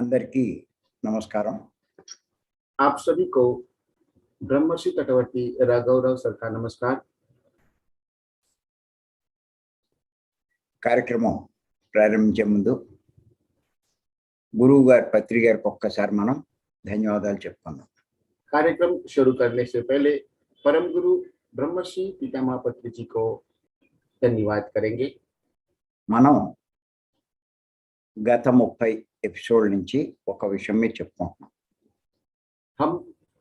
అందరికీ నమస్కారం. आप सभी को ब्रह्मर्षि तटवर्ती राघवराव सर का नमस्कार। కార్యక్రమం ప్రారంభించే ముందు గురువు గారి పత్రిక గారికి ఒక్కసారి మనం ధన్యవాదాలు చెప్పుకుందాం. कार्यक्रम शुरू करने से पहले परम गुरु ब्रह्मर्षि पितामह पत्री जी को धन्यवाद करेंगे। మనం గత 30 ఎపిసోడ్ నుంచి ఒక విషయం మీద చెప్పుకుంటున్నాం. हम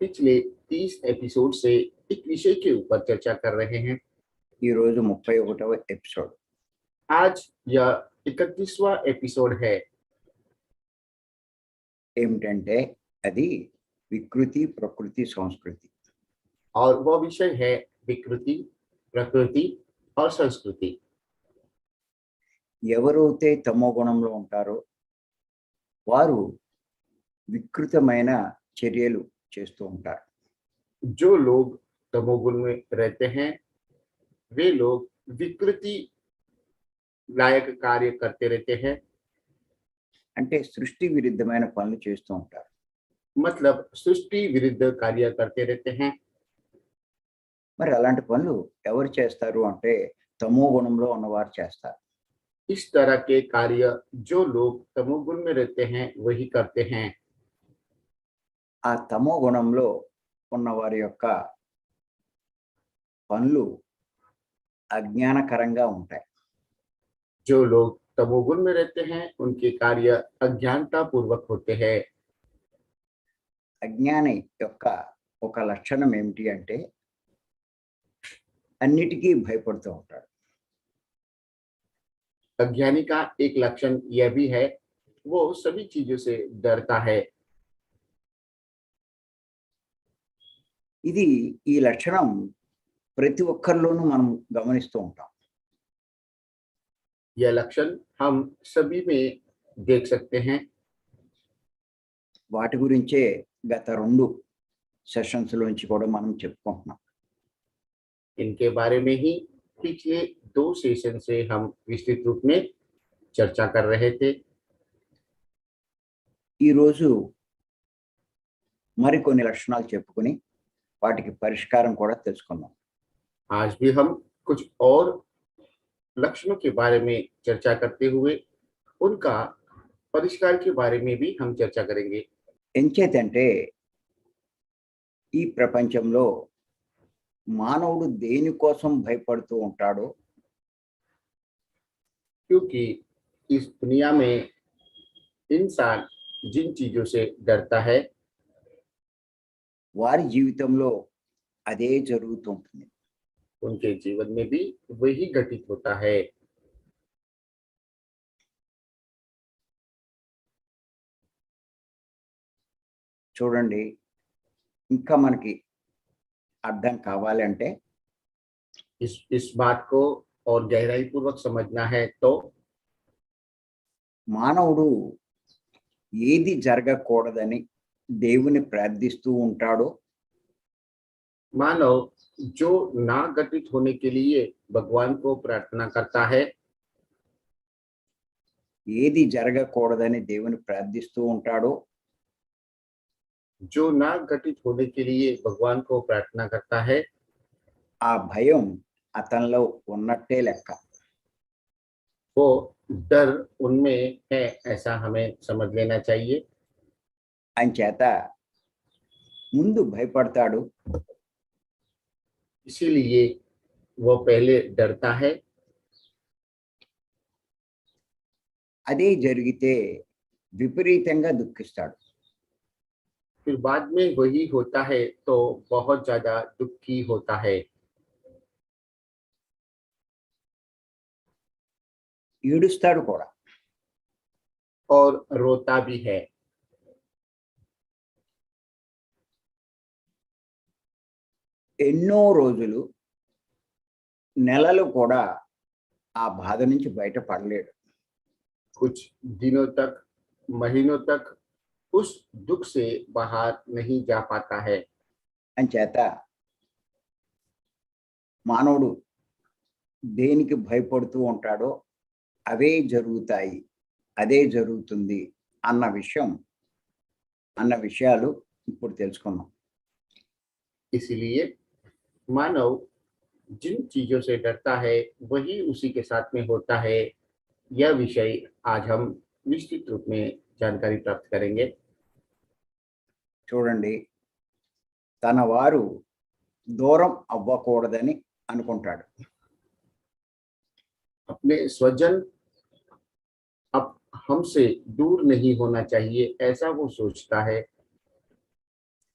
पिछले 30 एपिसोड से एक विषय के ऊपर चर्चा कर रहे हैं। ఈ రోజు 31వ ఎపిసోడ్. आज यह 31वां एपिसोड है। ఏమిటంటే అది వికృతి, ప్రకృతి, సంస్కృతి. और वह विषय है विकृति, प्रकृति और संस्कृति। ఎవరైతే తమో గుణంలో ఉంటారో వారు వికృతమైన చర్యలు చేస్తూ ఉంటారు. जो लोग तमोगुण में रहते हैं वे लोग विकृति लायक कार्य करते रहते हैं। అంటే సృష్టి విరుద్ధమైన పనులు చేస్తూ ఉంటారు. मतलब सृष्टि विरुद्ध कार्य करते रहते हैं। మరి అలాంటి పనులు ఎవరు చేస్తారు అంటే తమో గుణంలో ఉన్నవారు చేస్తారు. इस तरह के कार्य जो लोग तमोगुण में रहते हैं वही करते हैं। ఆ తమో గుణంలో ఉన్న వారి యొక్క పనులు అజ్ఞానకరంగా ఉంటాయి. जो लोग तमोगुण में रहते हैं उनके कार्य अज्ञानता पूर्वक होते हैं। అజ్ఞాని యొక్క ఒక లక్షణం ఏమిటి అంటే అన్నిటికీ భయపడుతూ ఉంటాడు. अज्ञानी का एक लक्षण यह भी है वो सभी चीजों से डरता है। ఇది ఈ లక్షణం ప్రతి ఒక్కరిలోనూ మనం గమనిస్తూ ఉంటాం. यह लक्षण हम सभी में देख सकते हैं। వాటి గురించే గత 2 సెషన్స్ లోంచి కూడా మనం చెప్పుకుంటున్నాం. इनके बारे में ही पिछले 2 सेशन से हम विस्तृत रूप में चर्चा कर रहे थे। ఈరోజు మరికొన్ని లక్షణాలు చెప్పుకొని వాటికి పరిష్కారం కూడా తెలుసుకుందాం. आज भी हम कुछ और लक्षणों के बारे में चर्चा करते हुए उनका परिष्कार के बारे में भी हम चर्चा करेंगे। ఎంచేతంటే ఈ ప్రపంచంలో మానవుడు దేనికోసం భయపడుతూ ఉంటాడో क्योंकि इस दुनिया में इंसान जिन चीजों से डरता है వారి జీవితంలో అదే జరుగుతూ ఉంటుంది. उनके जीवन में भी वही घटित होता है। చూడండి, ఇంకా మనకి అర్థం కావాలంటే इस बात को और गहराई पूर्वक समझना है तो మానవుడు ఏది జరగకూడదని దేవుని ప్రార్థిస్తూ ఉంటాడో मानव जो ना घटित होने के लिए भगवान को प्रार्थना करता है, ఏది జరగకూడదని దేవుని ప్రార్థిస్తూ ఉంటాడో जो ना घटित होने के लिए भगवान को प्रार्थना करता है, ఆ భయం అతనిలో ఉన్నట్టే లెక్క. वो डर उनमें है ऐसा हमें समझ लेना चाहिए। అంచేత ముందు భయపడతాడు, इसीलिए वो पहले डरता है। అదే జరిగితే విపరీతంగా దుఃఖిస్తాడు. फिर बाद में वही होता है तो बहुत ज्यादा दुखी होता है। ఏడుస్తాడు కూడా. और रोता भी है। ఎన్నో రోజులు, నెలలు కూడా ఆ బాధ నుంచి బయటపడలేడు. कुछ दिनों तक, महीनों तक उस दुख से बाहर नहीं जा पाता है। అంచేత మానవుడు దేనికి భయపడుతూ ఉంటాడో అవే జరుగుతాయి, అదే జరుగుతుంది అన్న విషయం అన్న విషయాలు ఇప్పుడు తెలుసుకున్నాం. इसलिए मानव जिन चीजों से डरता है वही उसी के साथ में होता है। यह विषय आज हम निश्चित रूप में जानकारी प्राप्त करेंगे। చూడండి, తన వారు దూరం అవ్వకూడదని అనుకుంటాడు. अपने स्वजन अब हमसे दूर नहीं होना चाहिए, ऐसा वो सोचता है।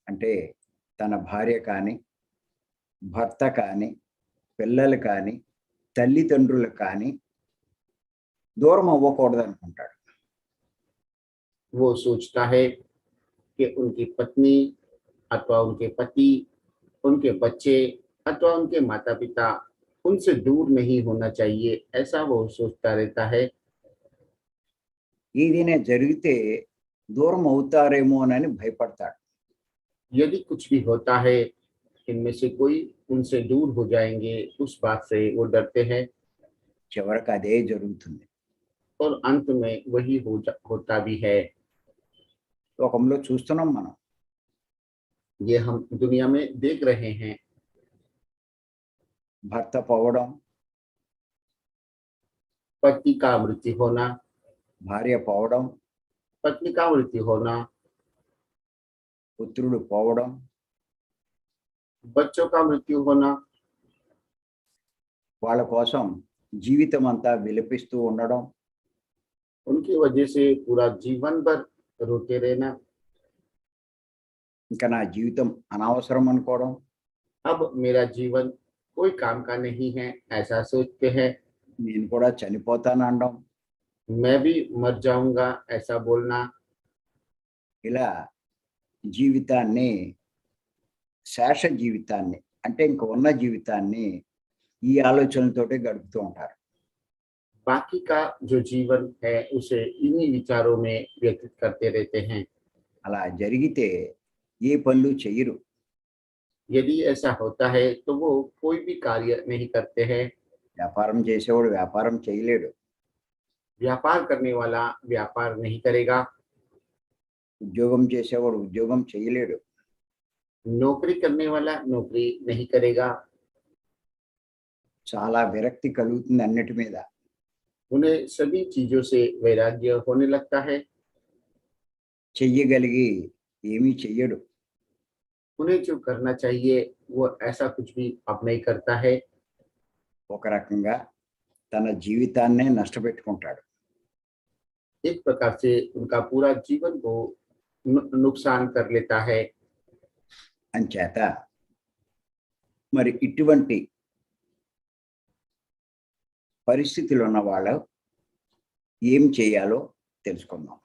అంటే తన భార్య కానీ, భర్త కానీ, పిల్లలు కానీ, తల్లిదండ్రులు కానీ దూరం అవ్వకూడదు అనుకుంటాడు. वो सोचता है कि उनकी पत्नी अथवा उनके पति, उनके बच्चे अथवा उनके माता पिता उनसे दूर नहीं होना चाहिए, ऐसा वो सोचता रहता है। ఏదైనా జరిగితే దూరం అవుతారేమోనని భయపడతాడు. यदि कुछ भी होता है, इनमें से कोई उनसे दूर हो जाएंगे, उस बात से वो डरते हैं చివరికి అదే జరుగుతుంది. और अंत में वही होता भी है। లోకంలో చూస్తున్నాం మనం. ये हम दुनिया में देख रहे हैं। భర్త పోవడం, पति का मृत्यु होना, భార్య పోవడం, पत्नी का मृत्यु होना, పుత్రుడు పోవడం, बच्चों का मृत्यु होना, వాళ్ళ కోసం జీవితం అంతా విలపిస్తూ ఉండడం, उनकी वजह से पूरा जीवन भर रोते रहना, ఇంకా నా జీవితం అనవసరం అనుకోవడం, अब मेरा जीवन कोई काम का नहीं है, ऐसा सोचते हैं। నేను కూడా చనిపోతాను అనడం, मैं भी मर जाऊंगा, ऐसा बोलना। ఇలా జీవితాన్ని, శేష జీవితాన్ని అంటే ఇంక ఉన్న జీవితాన్ని ఈ ఆలోచనలతోటే గడుపుతూ ఉంటారు. बाकी का जो जीवन है उसे इन्हीं विचारों में व्यतीत करते रहते हैं। అలా జరిగితే ఏ పనులు చెయ్యరు. यदि ऐसा होता है तो वो कोई भी कार्य नहीं करते हैं। వ్యాపారం చేసేవాడు వ్యాపారం చేయలేడు. व्यापार करने वाला व्यापार नहीं करेगा, ఉద్యోగం చేసేవాడు ఉద్యోగం చేయలేడు. नौकरी करने वाला नौकरी नहीं करेगा। చాలా విరక్తి కలుగుతుంది అన్నిటి మీద. उन्हें सभी चीजों से वैराग्य होने लगता है। చెయ్యగలిగి ఏమీ చెయ్యడు. उन्हें जो करना चाहिए वो ऐसा कुछ भी अब नहीं करता है। ఒక రకంగా తన జీవితాన్నే నష్టపెట్టుకుంటాడు. एक प्रकार से उनका पूरा जीवन को नुकसान कर लेता है। అంచేత మరి ఇటువంటి పరిస్థితులు ఉన్న వాళ్ళు ఏం చేయాలో తెలుసుకుందాం.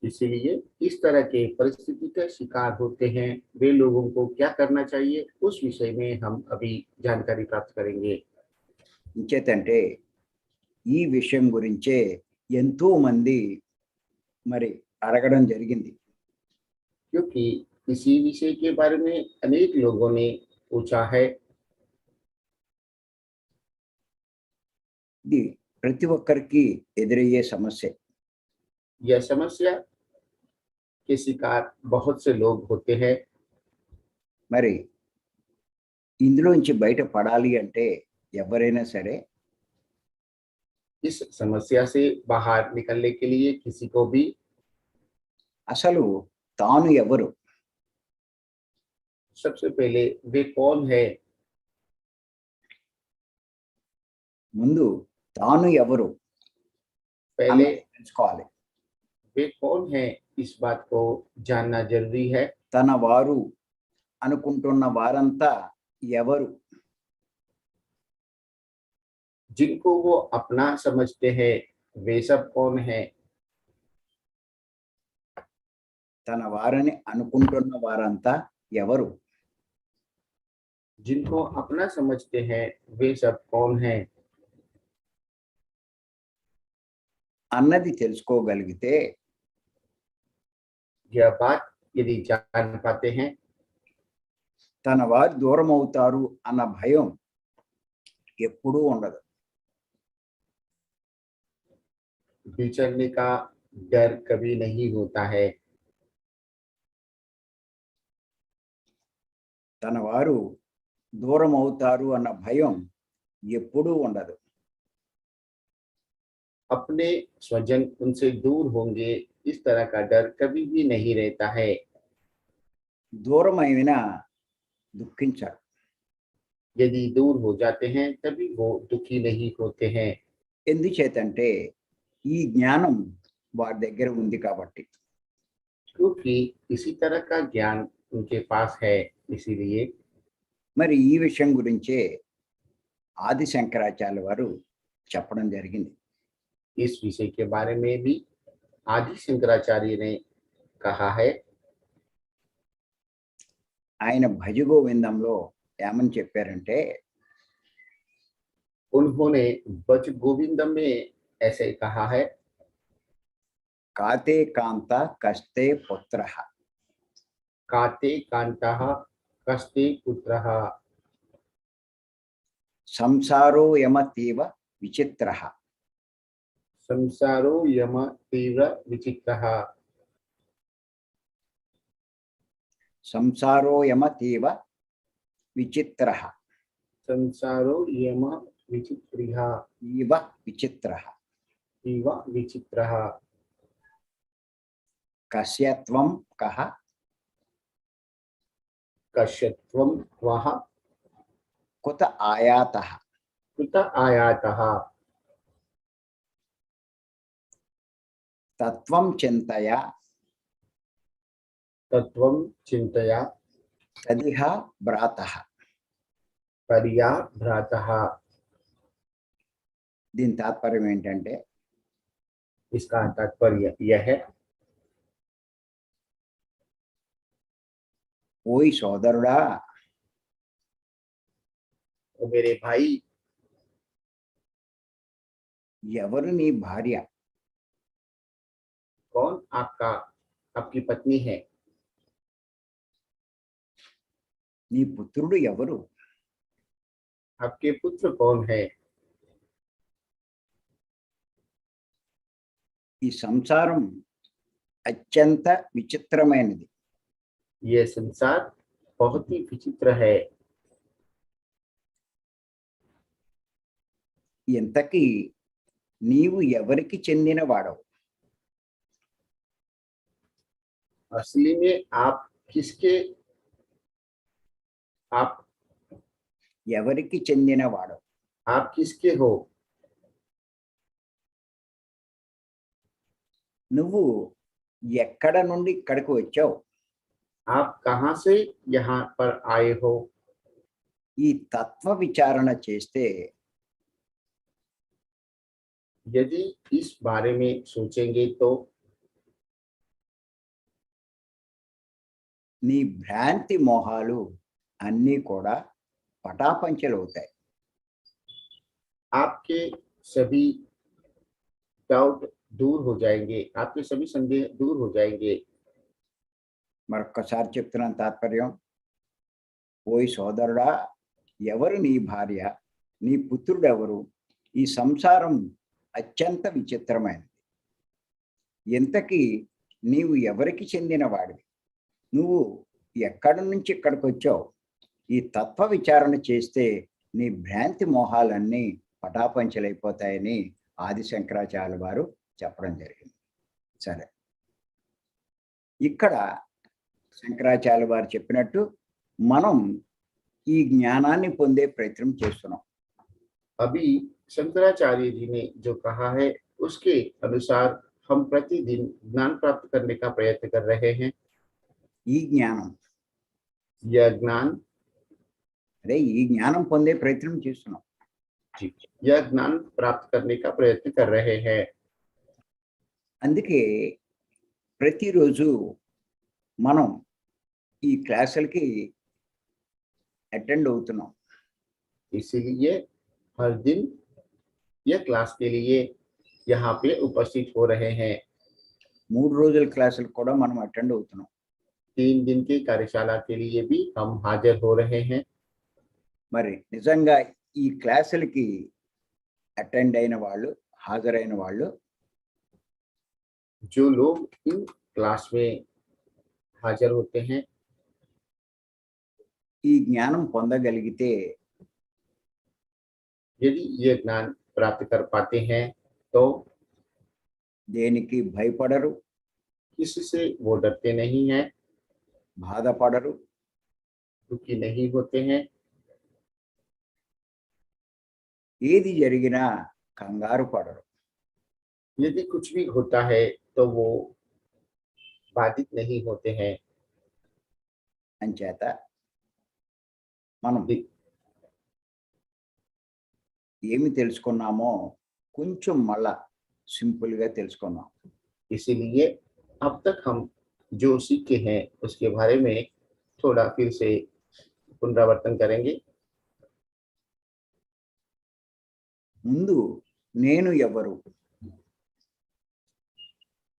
इसीलिए इस तरह के परिस्थिति का शिकार होते हैं वे लोगों को क्या करना चाहिए, उस विषय में हम अभी जानकारी प्राप्त करेंगे। ఇంచేతంటే ఈ విషయం గురించే ఎంతో మంది మరి అడగడం జరిగింది. क्योंकि इसी विषय के बारे में अनेक लोगों ने पूछा है। ఇది ప్రతి ఒక్కరికి ఎదురయ్యే సమస్య. यह समस्या के शिकार बहुत से लोग होते हैं। మరి ఇందులోంచి బయట పడాలి అంటే ఎవరైనా సరే इस समस्या से बाहर निकलने के लिए किसी को भी అసలు తాను ఎవరు, सबसे पहले वे कौन है, ముందు తాను ఎవరు पहले అన్నది తెలుసుకోవాలి. वे कौन है इस बात को जानना जरूरी है। తన వారు అనుకుంటున్న వారంతా ఎవరు, जिनको वो अपना समझते हैं वे सब कौन है। తన వారని అనుకుంటున్న వారంతా ఎవరు, जिनको अपना समझते हैं वे सब कौन है। అన్నది తెలుసుకోగలిగితే यह बात यदि जान पाते हैं తన వారు దూరం అవుతారు అన్న భయం ఎప్పుడూ ఉండదు. बिछड़ने का डर कभी नहीं होता है। తన వారు దూరం అవుతారు అన్న భయం ఎప్పుడూ ఉండదు. अपने स्वजन उनसे दूर होंगे इस तरह का डर कभी भी नहीं रहता है। దూరం అయినా దుఃఖించరు. यदि दूर हो जाते हैं तभी वो दुखी नहीं होते हैं, ఎందుచేతంటే ఈ జ్ఞానం వారి దగ్గర ఉంది కాబట్టి. क्योंकि इसी तरह का ज्ञान उनके पास है। इसीलिए మరి ఈ విషయం గురించే ఆది శంకరాచార్య వారు చెప్పడం జరిగింది. इस विषय के बारे में भी आदि शंकराचार्य ने कहा है। ఆయన భజ గోవిందంలో ఏమని చెప్పారంటే, उन्होंने बच गोविंदम में ऐसे कहा है, కాతే కాంత కస్తే పుత్ర काते कांतः कस्ते पुत्रः సంసారో యమతీవ విచిత్ర संसारो यम तीव्र विचित्रः సంసారో యమతీవ విచిత్ర संसारो यम विचित्रिः ఇవ విచిత్ర इव विचित्रः కస్యత్వం కహ कश्यत्वं वः కుత ఆయాతః कुत आयातः తత్వం చింతయ तत्वं चिन्तया తదిహ భ్రాతః. पर्या भ्रातः। దీని తాత్పర్యం ఏంటంటే, इसका तात्पर्य यह है, ఓయ్ సోదరుడా, ओ मेरे भाई, ఎవరు నీ భార్య? कौन आपकी पत्नी है? నీ పుత్రుడు ఎవరు? आपके पुत्र कौन है? ఈ సంసారం అత్యంత విచిత్రమైనది. यह संसार बहुत ही विचित्र है। ఇంతకీ నీవు ఎవరికి చెందిన వాడవు? असली में आप ఎవరికి చెందిన వాడవు? किसके हो? నువ్వు ఎక్కడ నుండి ఇక్కడికి వచ్చావు? आप कहां से यहाँ पर आए हो? ఈ తత్వ విచారణ చేస్తే यदि इस बारे में सोचेंगे तो నీ భ్రాంతి మోహాలు అన్నీ కూడా పటాపంచలవుతాయి. आपके सभी डाउट दूर हो जाएंगे, आपके सभी संदेह दूर हो जाएंगे। మరొక్కసారి చెప్తున్నాను తాత్పర్యం. ఓయ్ సోదరుడా, ఎవరు నీ భార్య? నీ పుత్రుడు ఎవరు? ఈ సంసారం అత్యంత విచిత్రమైనది. ఇంతకీ నీవు ఎవరికి చెందిన వాడివి? నువ్వు ఎక్కడి నుంచి ఇక్కడికి వచ్చావు? ఈ తత్వ విచారణ చేస్తే నీ భ్రాంతి మోహాలన్నీ పటాపంచలైపోతాయని ఆది శంకరాచార్య వారు చెప్పడం జరిగింది. సరే, ఇక్కడ శంకరాచార్య వారు చెప్పినట్టు మనం ఈ జ్ఞానాన్ని పొందే ప్రయత్నం చేస్తున్నాం. अभी शंकराचार्य जी ने जो कहा है उसके अनुसार हम प्रतिदिन ज्ञान प्राप्त करने का प्रयत्न कर रहे हैं। ఈ జ్ఞానం यह ज्ञान ఈ జ్ఞానం పొందే ప్రయత్నం చేస్తున్నాం. यह ज्ञान प्राप्त करने का प्रयत्न कर रहे हैं। అందుకే ప్రతిరోజు మనం ఈ క్లాసులకి అటెండ్ అవుతున్నాం. इसीलिए हर दिन यह क्लास के लिए यहाँ पे उपस्थित हो रहे हैं। 3 రోజుల క్లాసులకు కూడా మనం అటెండ్ అవుతున్నాం. 3 दिन की कार्यशाला के लिए भी हम हाजिर हो रहे हैं। మరి నిజంగా ఈ క్లాసులకి అటెండ్ అయిన వాళ్ళు, హాజరైన వాళ్ళు जो लोग इन क्लास में हाजिर होते हैं, ఈ జ్ఞానం పొందగలిగితే यदि ये ज्ञान प्राप्त कर पाते हैं तो దేనికి భయపడరు, किसी से वो डरते नहीं हैं, బాధపడరు, दुखी नहीं होते हैं, ఏది జరిగినా కంగారు పడరు. यदि कुछ भी होता है तो वो बाधित नहीं होते हैं। అంచేత మనం ఏమి తెలుసుకున్నామో కొంచెం మళ్ళా సింపుల్గా తెలుసుకున్నాం. इसीलिए अब तक हम जो सीखे हैं उसके बारे में थोड़ा फिर से पुनरावर्तन करेंगे। ముందు నేను ఎవరు,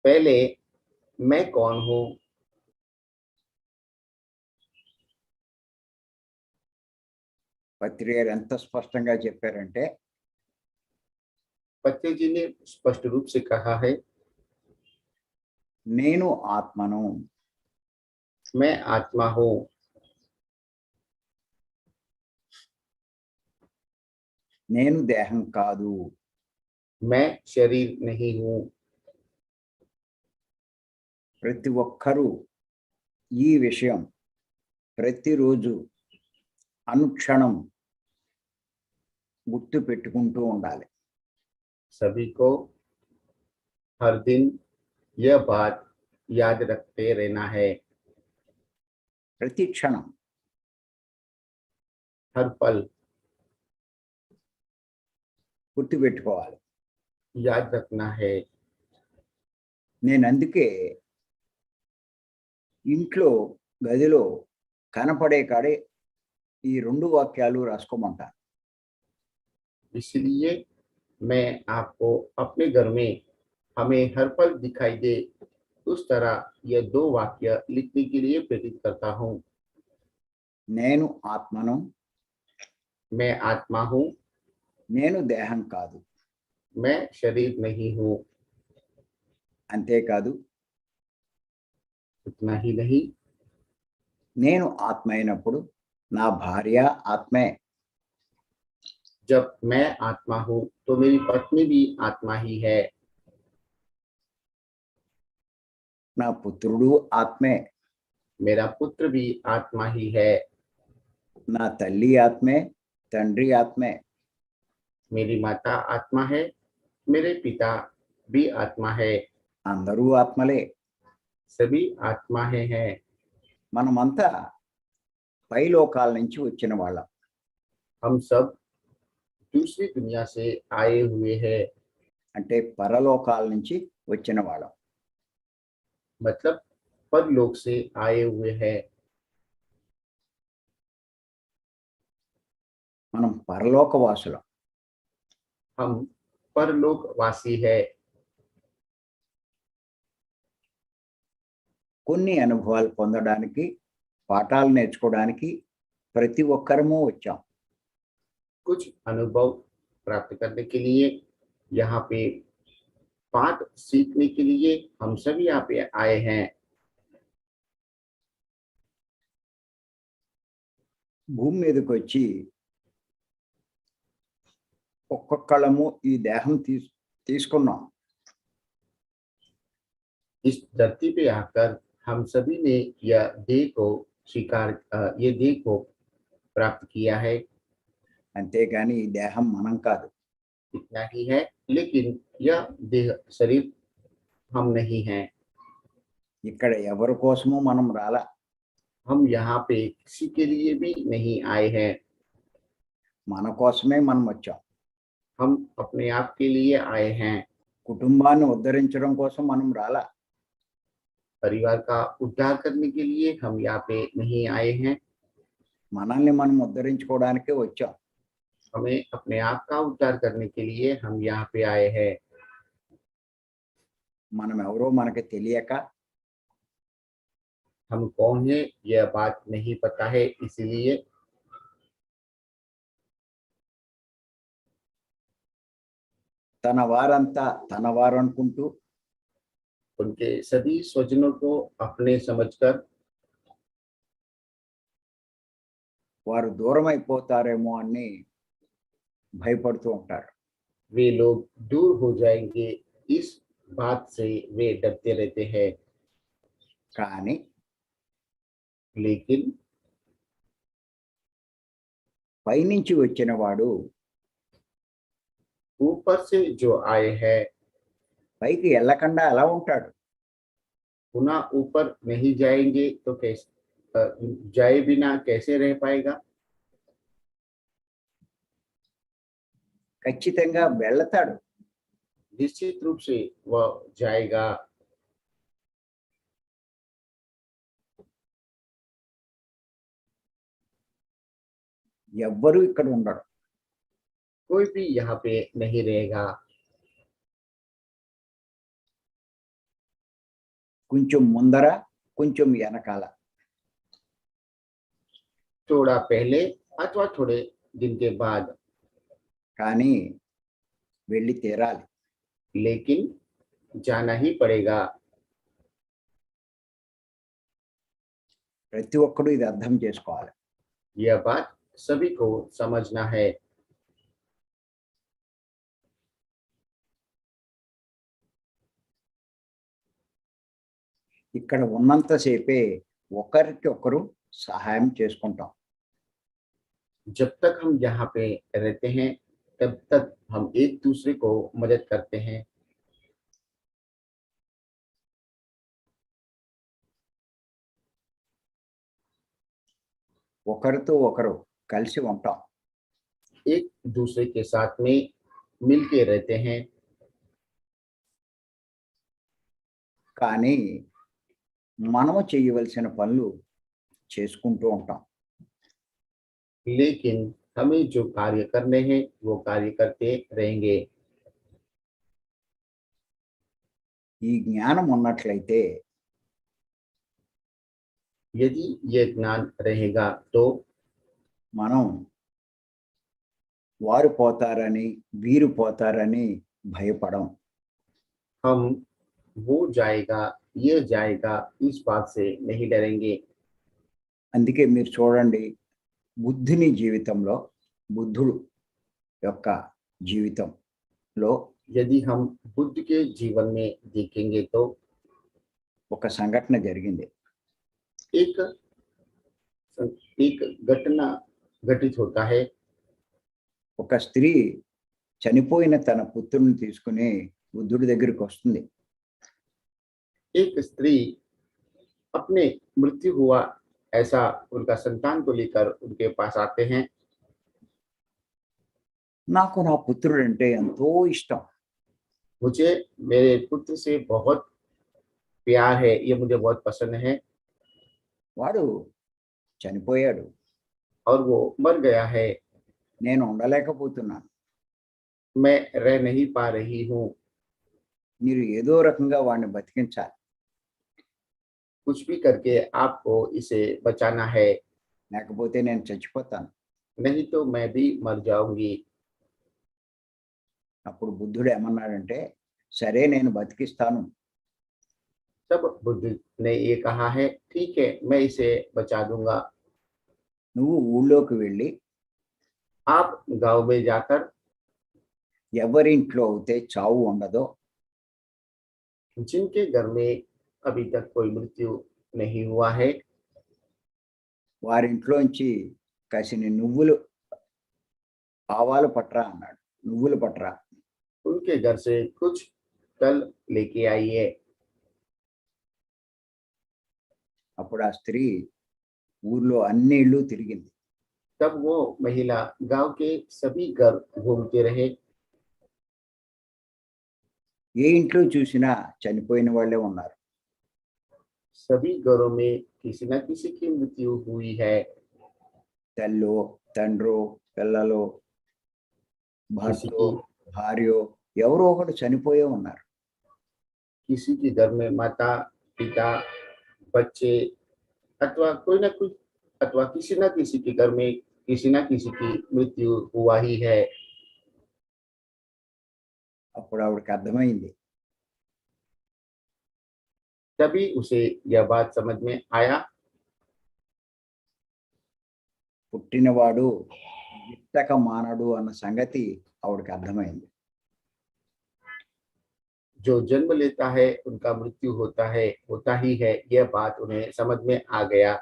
पहले मैं कौन हूँ, పత్రి గారు ఎంత స్పష్టంగా చెప్పారంటే पत्री जी ने स्पष्ट रूप से कहा है, నేను ఆత్మను, मैं आत्मा हूँ, నేను దేహం కాదు, मैं शरीर नहीं हूँ। ప్రతి ఒక్కరూ ఈ విషయం ప్రతిరోజు అనుక్షణం గుర్తు పెట్టుకుంటూ ఉండాలి. सभी को हर दिन यह बात याद रखते रहना है, ప్రతి క్షణం हर पल గుర్తు పెట్టుకోవాలి. याद रखना है। నేను అందుకే ఇంట్లో గదిలో కనపడే కాడే ఈ 2 వాక్యాలు రాసుకోమంటాను. इसलिए मैं आपको अपने घर में हमें हर पल दिखाई दे उस तरह यह 2 वाक्य लिखने के लिए प्रेरित करता हूँ। నేను ఆత్మను, मैं आत्मा हूँ, నేను దేహం కాదు. मैं शरीर नहीं हूँ। అంతేకాదు, इतना ही नहीं, నేను ఆత్మ అయినప్పుడు నా భార్య ఆత్మే, जब मैं आत्मा हूँ तो मेरी पत्नी भी आत्मा ही है, నా పుత్రుడు ఆత్మే, मेरा पुत्र भी आत्मा ही है, నా తల్లి ఆత్మే, తండ్రి ఆత్మే, मेरी माता आत्मा है, मेरे पिता भी आत्मा है, అందరూ ఆత్మలే. सभी आत्मा हैं। మనమంతా పైలోకాల నుంచి వచ్చిన వాళ్ళం. हम सब दूसरी दुनिया से आए हुए हैं, అంటే పరలోకాల నుంచి వచ్చిన వాళ్ళం. मतलब परलोक से आए हुए हैं। మనం పరలోక వాసులం. हम परलोकवासी है। కొన్ని అనుభవాలు పొందడానికి, పాఠాలు నేర్చుకోవడానికి ప్రతి ఒక్కరము వచ్చాం. कुछ अनुभव प्राप्त करने के लिए, यहाँ पे पाठ सीखने के लिए हम सभी यहाँ पे आए हैं। భూమి మీదకి వచ్చి ఒక్కొక్కళ్ళము ఈ దేహం తీసుకున్నాం. इस धरती पे आकर हम सभी ने यह देह को स्वीकार, ये देह को प्राप्त किया है। అంతేగాని ఈ దేహం మనం కాదు. इतना ही है, लेकिन यह देह शरीर हम नहीं हैं। ఇక్కడ ఎవరి కోసము మనం రాలా. हम यहाँ पे किसी के लिए भी नहीं आए हैं। మన కోసమే మనం వచ్చాం. हम अपने आप के लिए आए हैं। కుటుంబాన్ని ఉద్ధరించడం కోసం మనం రాలా. परिवार का उद्धार करने के लिए हम यहाँ पे नहीं आए हैं। మనల్ని మనం ఉద్ధరించుకోవడానికే వచ్చాం. हमें अपने आप का उद्धार करने के लिए हम यहाँ पे आए हैं। మనం ఎవరో మనకి తెలియక हम कौन है यह बात नहीं पता है, इसीलिए తన వారంతా తన వారు అనుకుంటూ उनके सभी स्वजनों को अपने समझकर వారు దూరం అయిపోతారేమో అని భయపడుతూ ఉంటారు. वे लोग दूर हो जाएंगे इस बात से वे डरते रहते हैं। కానీ लेकिन పైనుంచి వచ్చిన వాడు ऊपर से जो आए हैं పైకి వెళ్ళకుండా ఎలా ఉంటాడు? पुनः ऊपर नहीं जाएंगे तो कैसे जाए बिना कैसे रह पाएगा? ఖచ్చితంగా వెళ్తాడు. निश्चित रूप से वह जाएगा। ఎవ్వరూ ఇక్కడ ఉండరు. कोई भी यहाँ पे नहीं रहेगा। కొంచెం ముందర కొంచెం వెనకాల. थोड़ा पहले अथवा थोड़े दिन के बाद, కానీ వెళ్ళి తీరాలి. लेकिन जाना ही पड़ेगा। ప్రతి ఒక్కరూ ఇది అర్థం చేసుకోవాలి. यह बात सभी को समझना है। ఇక్కడ ఉన్నంతసేపే ఒకరికి ఒకరు సహాయం చేసుకుంటాం. जब तक हम यहाँ पे रहते हैं तब तक हम एक दूसरे को मदद करते हैं। ఒకరితో ఒకరు కలిసి ఉంటాం. एक दूसरे के साथ में मिल के रहते हैं। కానీ మనము చేయవలసిన పనులు చేసుకుంటూ ఉంటాం. लेकिन हमें जो कार्य करने हैं वो कार्य करते रहेंगे। ఈ జ్ఞానం ఉన్నట్లయితే यदि यह ज्ञान रहेगा तो మనం వారు పోతారని వీరు పోతారని భయపడం. हम वो जाएगा ये जाएगा इस बात से नहीं डरेंगे। అందుకే మీరు చూడండి, బుద్ధుని జీవితంలో, బుద్ధుడు యొక్క జీవితంలో यदि हम बुद्ध के जीवन में देखेंगे तो ఒక సంఘటన జరిగింది. एक एक घटना घटित होता है। ఒక స్త్రీ చనిపోయిన తన పుత్రుని తీసుకుని బుద్ధుడి దగ్గరికి వస్తుంది. एक स्त्री अपने मृत्यु हुआ ऐसा उनका संतान को लेकर उनके पास आते हैं। నాకు నా పుత్రుడు అంటే ఎంతో ఇష్టం. मुझे मेरे पुत्र से बहुत प्यार है, ये मुझे बहुत पसंद है। వాడు చనిపోయాడు, और वो मर गया है, నేను ఉండలేకపోతున్నాను. मैं रह नहीं पा रही हूँ। మీరు ఏదో రకంగా వాడిని బతికించాలి. कुछ भी करके आपको इसे बचाना है, లేకపోతే నేను చచ్చిపోతాను. नहीं तो मैं भी मर जाऊंगी। అప్పుడు బుద్ధుడు ఏమన్నాడంటే, సరే నేను బతికిస్తాను. तब बुद्ध ने ये कहा है, ठीक है मैं इसे बचा दूंगा। నువ్వు ఊళ్ళోకి వెళ్ళి आप गांव में जाकर ఎవరింట్లో అయితే చావు ఉండదో जिनके घर में अभी तक कोई मृत्यु नहीं हुआ है, వారింట్లోంచి కసిని నువ్వులు ఆవాలు పట్రా అన్నాడు. నువ్వులు పట్రా. उनके घर से कुछ तल लेके आइए। అప్పుడు ఆ స్త్రీ ఊర్లో అన్ని ఇళ్ళు తిరిగింది. तब वो महिला गांव के सभी घर घूमते रहे। ఏ ఇంట్లో చూసినా చనిపోయిన వాళ్ళే ఉన్నారు. सभी घरों में किसी न किसी की मृत्यु हुई है। తల్లో, తండ్రో, పిల్లలో, किसी భర్తో, की భార్యో ఎవరో ఒకడు చనిపోయే ఉన్నారు. किसी के घर में माता पिता बच्चे अथवा कोई ना कोई अथवा किसी न किसी के घर में किसी न किसी की मृत्यु हुआ ही है। అప్పుడు ఆవిడకి అర్థమైంది, तभी उसे यह बात समझ में आया పుట్టినవాడు గిట్టక మానడు అన్న సంగతి ఆవిడకి అర్థమైంది. जो जन्म लेता है उनका मृत्यु होता ही है, यह बात उन्हें समझ में आ गया।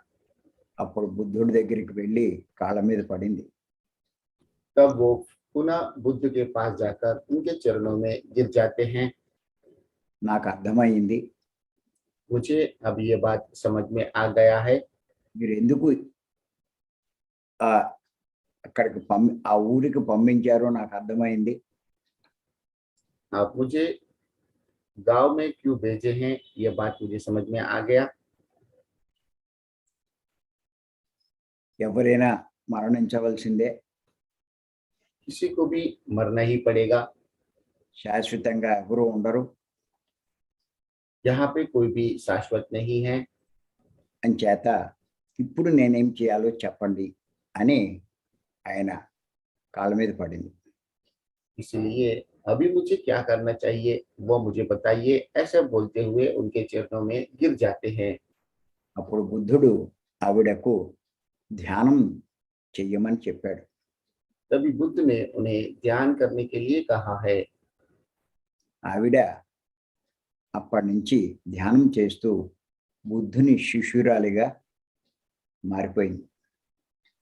అప్పుడు బుద్ధుడి దగ్గరికి వెళ్ళి కాళ్ళ మీద పడింది. तब वो पुनः बुद्ध के पास जाकर उनके चरणों में गिर जाते हैं। నాకు అర్థమైంది, मुझे अब ये बात समझ में आ गया है మీరు ఎందుకు ఆ అక్కడికి ఆ ఊరికి పంపించారో నాకు అర్థమైంది. आप मुझे गांव में क्यों भेजे हैं, ये बात मुझे समझ में आ गया। ఎవరైనా మరణించవలసిందే, किसी को भी मरना ही पड़ेगा। శాశ్వతంగా ఎవరు ఉండరు यहाँ पे कोई भी शाश्वत नहीं है। అని చేత ఇప్పుడు నేనేం చేయాలో చెప్పండి అని ఆయన కాళ్ళ మీద పడింది. इसलिए अभी मुझे क्या करना चाहिए वो मुझे बताइए, ऐसा बोलते हुए उनके चरणों में गिर जाते हैं। అప్పుడు బుద్ధుడు ఆవిడకు ధ్యానం చెయ్యమని చెప్పాడు. तभी बुद्ध ने उन्हें ध्यान करने के लिए कहा है। ఆవిడ అప్పటి నుంచి ధ్యానం చేస్తూ బుద్ధుని శిష్యురాలిగా మారిపోయింది.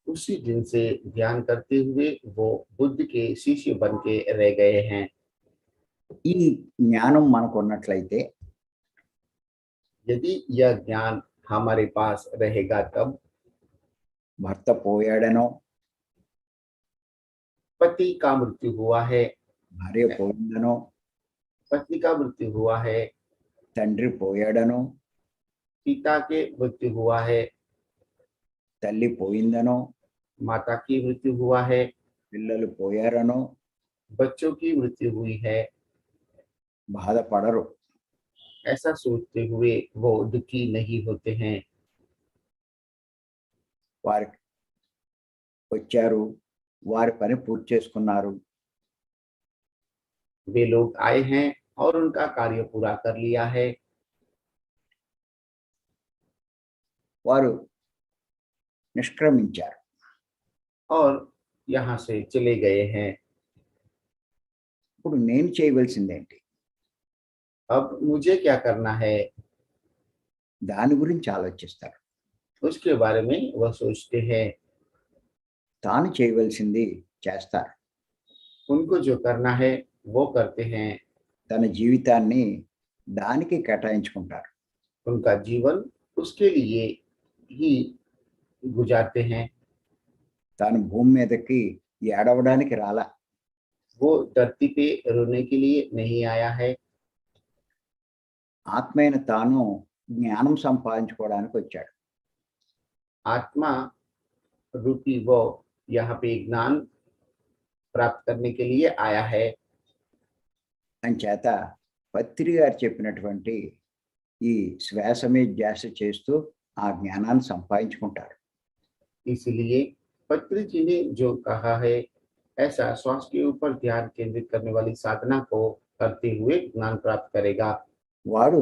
उसी दिन से ध्यान करते हुए वो बुद्ध के शिष्य बन के रह गए हैं। ఈ జ్ఞానం మనకు ఉన్నట్లయితే यदि यह ज्ञान हमारे पास रहेगा तब భర్త పోయాడనో, पति का मृत्यु हुआ है, భార్య పోయిందనో, पत्नी का मृत्यु हुआ है, తండ్రి పోయాడనో, पिता के मृत्यु हुआ है, తల్లి పోయిందనో, माता की मृत्यु हुआ है, పిల్లలు పోయారనో बच्चों की मृत्यु हुई है, బాధపడరు. ऐसा सोचते हुए वो दुखी नहीं होते हैं। వారి వచ్చారు, వారి పని పూర్తి చేసుకున్నారు, वे लोग आए हैं और उनका कार्य पूरा कर लिया है। వారు నిష్క్రమించారు. और यहाँ से चले गए हैं। ఇప్పుడు నేను చేయవలసిందేంటి? अब मुझे क्या करना है, దాని గురించి ఆలోచిస్తారు. उसके बारे में वह सोचते हैं। తాను చేయవలసింది చేస్తారు. उनको जो करना है वो करते हैं। తన జీవితాన్ని దానికి కేటాయించుకుంటారు. उनका जीवन उसके लिए ही गुजारते हैं। తాను భూమి మీదకి ఏడవడానికి రాలా, वो धरती पे रोने के लिए नहीं आया है। ఆత్మైన తాను జ్ఞానం సంపాదించుకోవడానికి వచ్చాడు. आत्मा रूपी वो यहाँ पे ज्ञान प्राप्त करने के लिए आया है। అంచేత పత్రి గారు చెప్పినటువంటి ఈ శ్వాస మీద ధ్యాస చేస్తూ ఆ జ్ఞానాన్ని సంపాదించుకుంటారు. इसलिए पत्री जी ने जो कहा है, ऐसा श्वास के ऊपर ध्यान केंद्रित करने वाली साधना को करते हुए ज्ञान प्राप्त करेगा। వాడు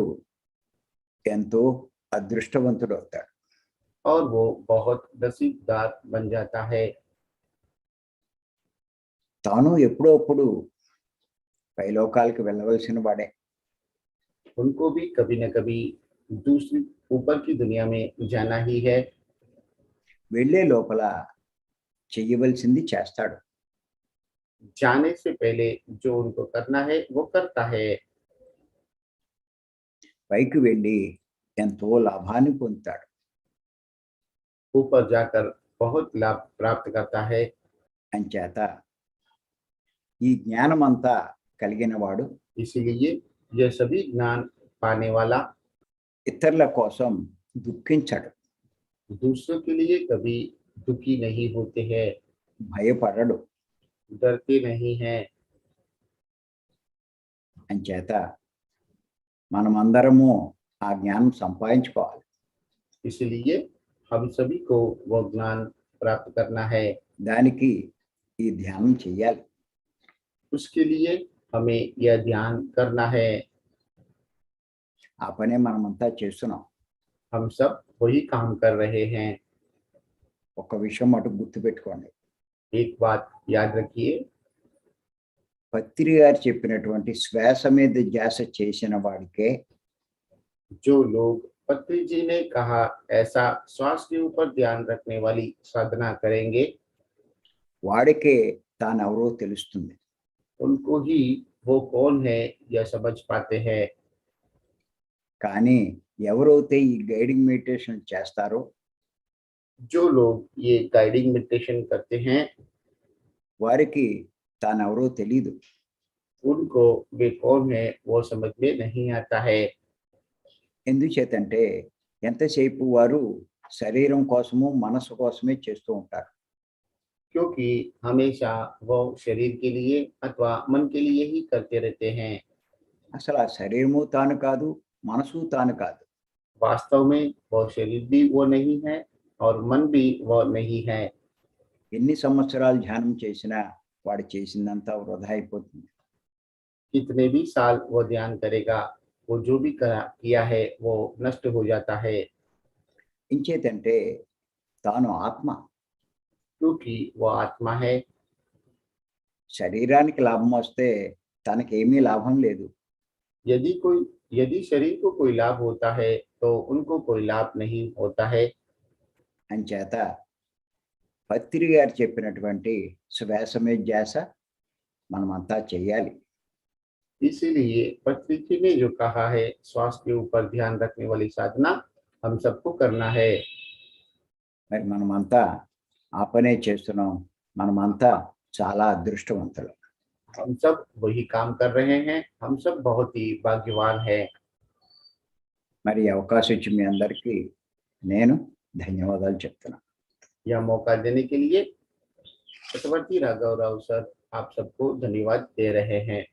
ఎంతో అదృష్టవంతుడు అవుతాడు. और वो बहुत नसीबदार बन जाता है। తాను ఎప్పుడో అప్పుడు పైలోకాలకు వెళ్ళవలసిన వాడే. उनको भी कभी न कभी दूसरी ऊपर की दुनिया में जाना ही है। వెళ్ళే లోపల చెయ్యవలసింది చేస్తాడు. जाने से पहले जो उनको करना है वो करता है। పైకి వెళ్ళి ఎంతో లాభాన్ని పొందుతాడు. ऊपर जाकर बहुत लाभ प्राप्त करता है। అంచేత ఈ జ్ఞానమంతా కలిగిన వాడు इसीलिए यह सभी ज्ञान पाने वाला ఇతరుల కోసం దుఃఖించడు, दूसरों के लिए कभी दुखी नहीं होते हैं, భయపడడు. डरते नहीं हैं। అంచేత మనమందరము ఆ జ్ఞానం సంపాదించుకోవాలి. इसलिए हम सभी को वह ज्ञान प्राप्त करना है। దానికి ఈ ధ్యానం చెయ్యాలి. उसके लिए हमें यह ध्यान करना है। ఆ పనే మనమంతా చేస్తున్నాం. हम सब वही काम कर रहे हैं। ఒక విషయం మటుకు గుర్తుపెట్టుకోండి. एक बात याद रखिए, పత్రి గారు చెప్పినటువంటి శ్వాస మీద ధ్యాస చేసిన వాడికే जो लोग पत्री जी ने कहा ऐसा श्वास के ऊपर ध्यान रखने वाली साधना करेंगे, వాడికే తానెవరో తెలుస్తుంది. उनको ही वो कौन है यह समझ पाते हैं। కానీ ఎవరైతే ఈ గైడింగ్ మెడిటేషన్ చేస్తారో जो लोग ये गाइडिंग मेडिटेशन करते हैं, వారికి తానెవరో తెలీదు. उनको वे कौन है वो समझ में नहीं आता है। ఎందుచేతంటే ఎంతసేపు వారు శరీరం కోసము మనసు కోసమే చేస్తూ ఉంటారు. क्योंकि हमेशा वो शरीर के लिए अथवा मन के लिए ही करते रहते हैं। అసలు ఆ శరీరము తాను కాదు, మనసు తాను కాదు. वास्तव में वो शरीर भी वो नहीं है और मन भी वो नहीं है। ఎన్ని సంవత్సరాలు ధ్యానం చేసినా వాడు చేసిందంతా వృధా అయిపోతుంది. कितने भी साल वो ध्यान करेगा, वो जो भी किया है वो नष्ट हो जाता है। ఇంచేతంటే తాను ఆత్మ. क्योंकि वो आत्मा है। శరీరానికి లాభం వస్తే తనకేమీ లాభం లేదు. यदि शरीर को कोई लाभ होता है तो उनको कोई लाभ नहीं होता है। అంచేత పత్రి గారు చెప్పినటువంటి శ్వాస మీద ధ్యాస మనమంతా చెయ్యాలి. इसीलिए पत्री जी ने जो कहा है श्वास के ऊपर ध्यान रखने वाली साधना हम सबको करना है। మరి మనమంతా ఆ పనే చేస్తున్నాం. మనమంతా చాలా అదృష్టవంతులు. हम सब वही काम कर रहे हैं, हम सब बहुत ही भाग्यवान हैं। మరి ఈ అవకాశం ఇచ్చి మీ అందరికీ నేను ధన్యవాదాలు చెప్తున్నాను. यह मौका देने के लिए चक्रवर्ती राघव राव सर आप सबको धन्यवाद दे रहे हैं।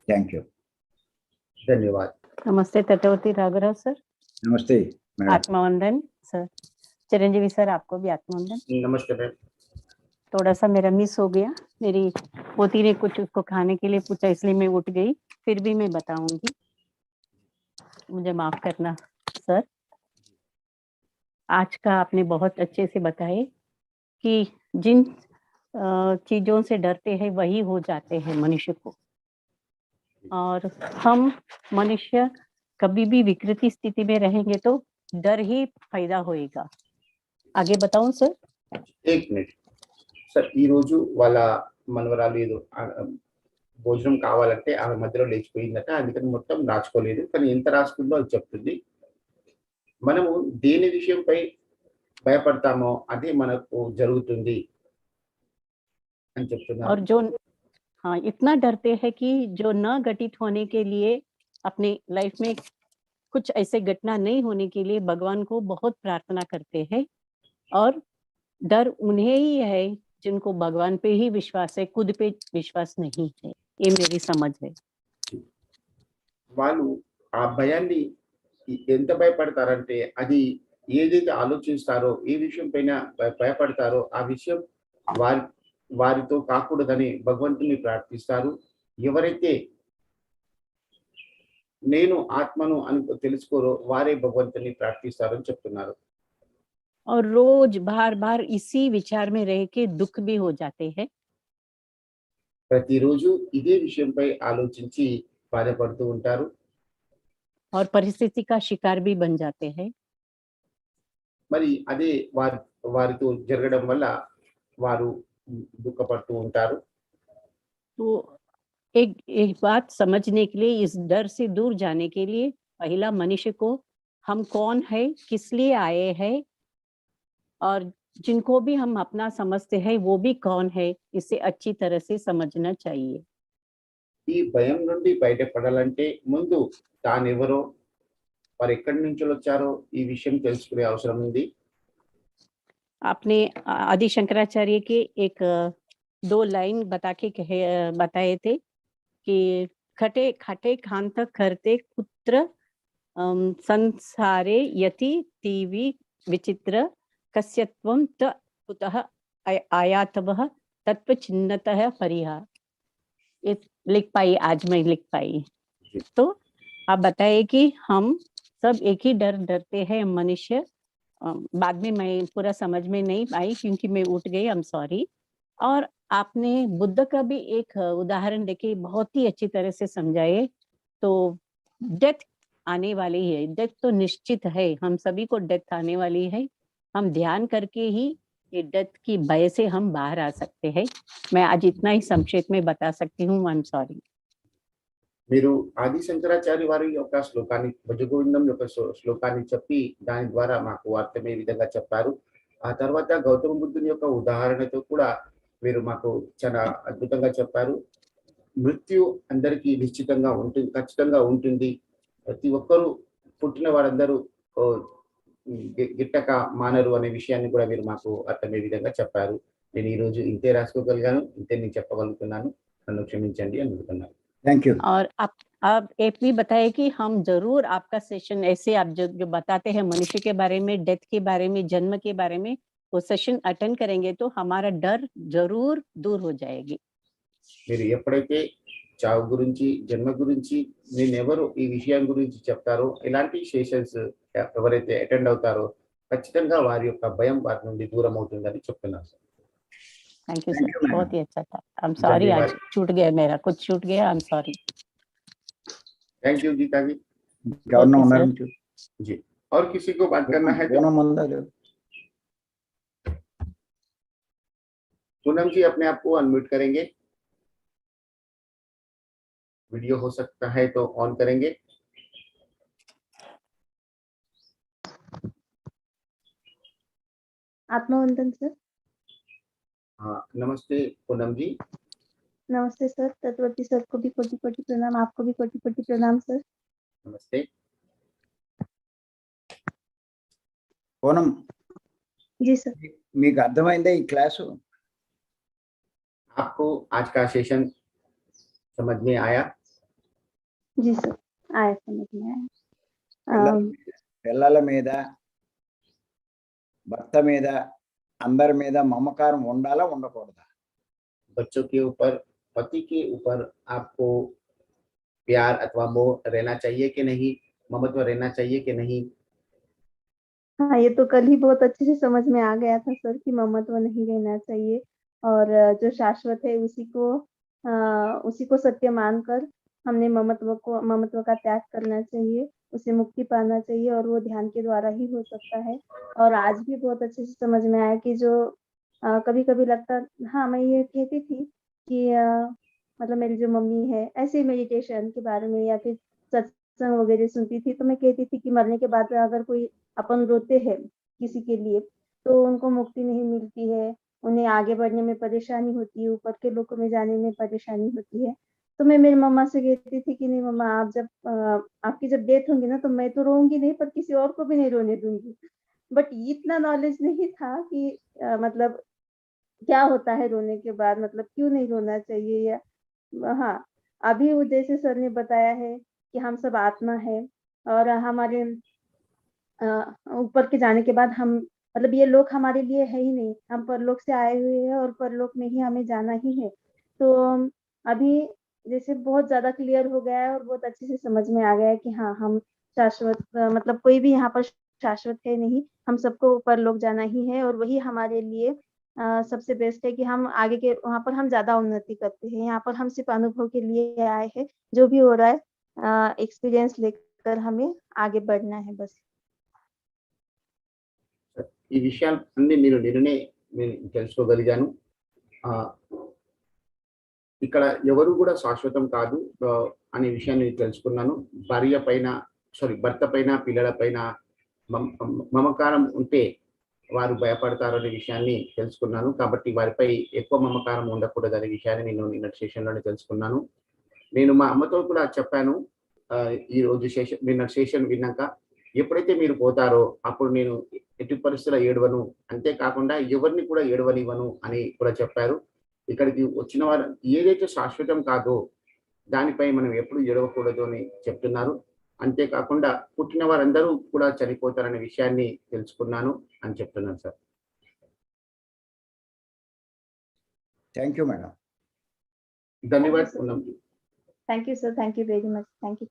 Thank you. धन्यवाद। नमस्ते तटवर्ती राघवराव सर। నమస్తే మేడం. आत्मवंदन सर। चिरंजीवी सर आपको भी आत्मवंदन। नमस्ते मैम। थोड़ा सा मेरा मिस हो गया, मेरी पोती ने कुछ उसको खाने के लिए पूछा इसलिए मैं उठ गई, फिर भी मैं बताऊंगी, मुझे माफ करना सर। आज का आपने बहुत अच्छे से बताए कि जिन चीजों से डरते हैं वही हो जाते हैं मनुष्य को, और हम मनुष्य कभी भी विकृति स्थिति में रहेंगे तो डर ही फायदा होएगा। आगे बताऊं सर? एक मिनट సార్, ఈ రోజు వాళ్ళ మనవరాలు ఏదో భోజనం కావాలంటే ఆమె మధ్యలో లేచిపోయిందట, అందుకని మొత్తం రాసుకోలేదు, కానీ ఎంత రాసుకుందో అది చెప్తుంది. మనము దేని విషయంపై భయపడతామో అదే మనకు జరుగుతుంది అని చెప్తున్నారు. और जो हाँ इतना डरते हैं कि जो न घटित होने के लिए अपनी लाइफ में कुछ ऐसे घटना नहीं होने के लिए भगवान को बहुत प्रार्थना करते हैं, और डर उन्हें ही है जिनको भगवान पे ही विश्वास है, खुद पे विश्वास नहीं है। ये मेरी समझ है। వాళ్ళు ఆ భయాన్ని ఎంత భయపడతారంటే అది ఏదైతే ఆలోచిస్తారో ఏ విషయం పైన భయపడతారో ఆ విషయం వారితో కాకూడదని భగవంతుని ప్రార్థిస్తారు. ఎవరైతే నేను ఆత్మను అని తెలుసుకోరో వారే భగవంతుని ప్రార్థిస్తారని చెప్తున్నారు. और रोज बार बार इसी विचार में रह के दुख भी हो जाते हैं। ప్రతిరోజు ఇదే విషయంపై ఆలోచించి బాధపడుతూ ఉంటారు. और परिस्थिति का शिकार भी बन जाते हैं। మరి అదే వారితో జరగడం వల్ల వారు దుఃఖపడుతూ ఉంటారు. तो एक बात समझने के लिए, इस डर से दूर जाने के लिए पहला मनुष्य को हम कौन है, किस लिए आए हैं, और जिनको भी हम अपना समझते हैं वो भी कौन है, इसे अच्छी तरह से समझना चाहिए। ఈ భయం నుండి బయటపడాలంటే ముందు తానెవరో వారు ఎక్కడి నుంచి వచ్చారో ఈ విషయం తెలుసుకునే అవసరం ఉంది. आपने आदि शंकराचार्य के एक 2 लाइन बताए थे कि खटे खटे खांत करते कुत्र संसारे यति तीवी विचित्र कस्यत्वं त कुतः आयातवः तत्वचिन्नतः परिहार। ये लिख पाई, आज मैं लिख पाई। तो आप बताइए कि हम सब एक ही डर डरते हैं मनुष्य, बाद में मैं पूरा समझ में नहीं आई क्योंकि मैं उठ गई, आई एम सॉरी। और आपने बुद्ध का भी एक उदाहरण देके बहुत ही अच्छी तरह से समझाए। तो डेथ आने वाली है, डेथ तो निश्चित है, हम सभी को डेथ आने वाली है। हम ध्यान करके ही ये डेथ की भय से हम बाहर आ सकते हैं। मैं आज इतना ही संक्षेप में बता सकती हूँ, आई एम सॉरी। మీరు ఆది శంకరాచార్య వారి యొక్క శ్లోకాన్ని భజగోవిందం యొక్క శ్లోకాన్ని చెప్పి దాని ద్వారా మాకు అర్థమయ్యే విధంగా చెప్పారు. ఆ తర్వాత గౌతమ బుద్ధుని యొక్క ఉదాహరణతో కూడా మీరు మాకు చాలా అద్భుతంగా చెప్పారు. మృత్యు అందరికీ నిశ్చితంగా ఉంటుంది, ఖచ్చితంగా ఉంటుంది. ప్రతి ఒక్కరూ పుట్టిన వారందరూ గిట్టక మానరు అనే విషయాన్ని కూడా మీరు మాకు అర్థమయ్యే విధంగా చెప్పారు. నేను ఈ రోజు ఇంతే రాసుకోగలిగాను, ఇంతే నేను చెప్పగలుగుతున్నాను. నన్ను క్షమించండి అని అడుగుతున్నాను. Thank you. और आप एक भी बताए कि हम जरूर आपका सेशन ऐसे आप जो बताते हैं मनुष्य के बारे में, डेथ के बारे में, जन्म के बारे में, वो सेशन अटेंड करेंगे तो हमारा डर जरूर दूर हो जाएगी। మీరు ఎప్పుడైతే చావు గురించి, జన్మ గురించి, నేనెవరు ఈ విషయం గురించి చెప్తారో, ఇలాంటి సెషన్స్ ఎవరైతే అటెండ్ అవుతారో ఖచ్చితంగా వారి యొక్క భయం వారి నుండి దూరం అవుతుందని చెప్తున్నాను sir. Thank you Thank sir, you, madam. बहुत ही अच्छा था। आई एम सॉरी, आज धन्यवाद। छूट गया, मेरा कुछ छूट गया, I am sorry. Thank you Geeta ji. Governor Okay, उन्नर sir. నుంచి जी, और किसी को बात करना है तो పూనం ఉందా? पूनम जी अपने आप को अनम्यूट करेंगे, वीडियो हो सकता है तो ऑन करेंगे। आत्मवंदन सर। हाँ, नमस्ते पूनम जी। नमस्ते सर। तत्वती सर को भी कोटि कोटि प्रणाम, आपको भी कोटि कोटि प्रणाम सर। नमस्ते। పూనం जी सर। మీకు అర్థమైందా ఈ క్లాసు? आपको आज का सेशन समझ में आया? जी सर, आया, समझ में आया। పిల్లల మీద, భర్త మీద, అందరి మీద మమకారం ఉండాలా ఉండకూడదా? बच्चों के ऊपर, पति के ऊपर आपको प्यार अथवा मोह रहना चाहिए कि नहीं, ममत्व रहना चाहिए कि नहीं? हाँ, ये तो कल ही बहुत अच्छे से समझ में आ गया था सर कि ममत्व नहीं रहना चाहिए और जो शाश्वत है उसी को सत्य मानकर हमने ममत्व का त्याग करना चाहिए, उसे मुक्ति पाना चाहिए और वो ध्यान के द्वारा ही हो सकता है। और आज भी बहुत अच्छे से समझ में आया कि जो कभी-कभी लगता, हाँ, मैं ये कहती थी कि मतलब मेरी जो मम्मी है ऐसे मेडिटेशन के बारे में या फिर सत्संग वगैरह सुनती थी, तो मैं कहती थी कि मरने के बाद अगर कोई अपन रोते हैं किसी के लिए तो उनको मुक्ति नहीं मिलती है, उन्हें आगे बढ़ने में परेशानी होती है, ऊपर के लोकों में जाने में परेशानी होती है। तो मैं मेरी मम्मा से कहती थी कि नहीं मम्मा, आप जब आपकी जब डेथ होगी ना तो मैं तो रोऊँगी नहीं, पर किसी और को भी नहीं रोने दूँगी। बट इतना नॉलेज नहीं था कि मतलब क्या होता है रोने के बाद, मतलब क्यों नहीं रोना चाहिए या हाँ, अभी वो जैसे सर ने बताया है कि हम सब आत्मा है और हमारे ऊपर के जाने के बाद हम, मतलब ये लोक हमारे लिए है ही नहीं, हम परलोक से आए हुए हैं और परलोक में ही हमें जाना ही है। तो अभी जैसे बहुत ज़्यादा क्लियर हो गया है और बहुत अच्छे से समझ में आ गया है कि हाँ, हम शाश्वत मतलब कोई भी यहाँ पर शाश्वत है नहीं, हम सबको परलोक जाना ही है और वही हमारे लिए सबसे बेस्ट है कि हम आगे के वहाँ पर हम ज़्यादा उन्नति करते हैं। यहाँ पर हम सिर्फ अनुभव के लिए आए हैं, जो भी हो रहा है एक्सपीरियंस लेकर हमें आगे बढ़ना है बस। ఈ విషయాలు అన్ని నేను తెలుసుకోగలిగాను. ఇక్కడ ఎవరు కూడా శాశ్వతం కాదు అనే విషయాన్ని తెలుసుకున్నాను. భర్త పైన, పిల్లల పైన మమకారం ఉంటే వారు భయపడతారు అనే విషయాన్ని తెలుసుకున్నాను. కాబట్టి వారిపై ఎక్కువ మమకారం ఉండకూడదు అనే విషయాన్ని నేను నిన్నటి సెషన్లోనే తెలుసుకున్నాను. నేను మా అమ్మతో కూడా చెప్పాను ఈ రోజు నిన్నటి సెషన్ విన్నాక, ఎప్పుడైతే మీరు పోతారో అప్పుడు నేను ఎట్టి పరిస్థితుల్లో ఏడవను, అంతేకాకుండా ఎవరిని కూడా ఏడవనివ్వను అని కూడా చెప్పారు. ఇక్కడికి వచ్చిన వారు ఏదైతే శాశ్వతం కాదో దానిపై మనం ఎప్పుడు ఏడవకూడదు అని చెప్తున్నారు. అంతేకాకుండా పుట్టిన వారందరూ కూడా చనిపోతారనే విషయాన్ని తెలుసుకున్నాను అని చెప్తున్నాను సార్. Thank you madam. ధన్యవాదాలు Poonam. Thank you sir, thank you very much. Thank you.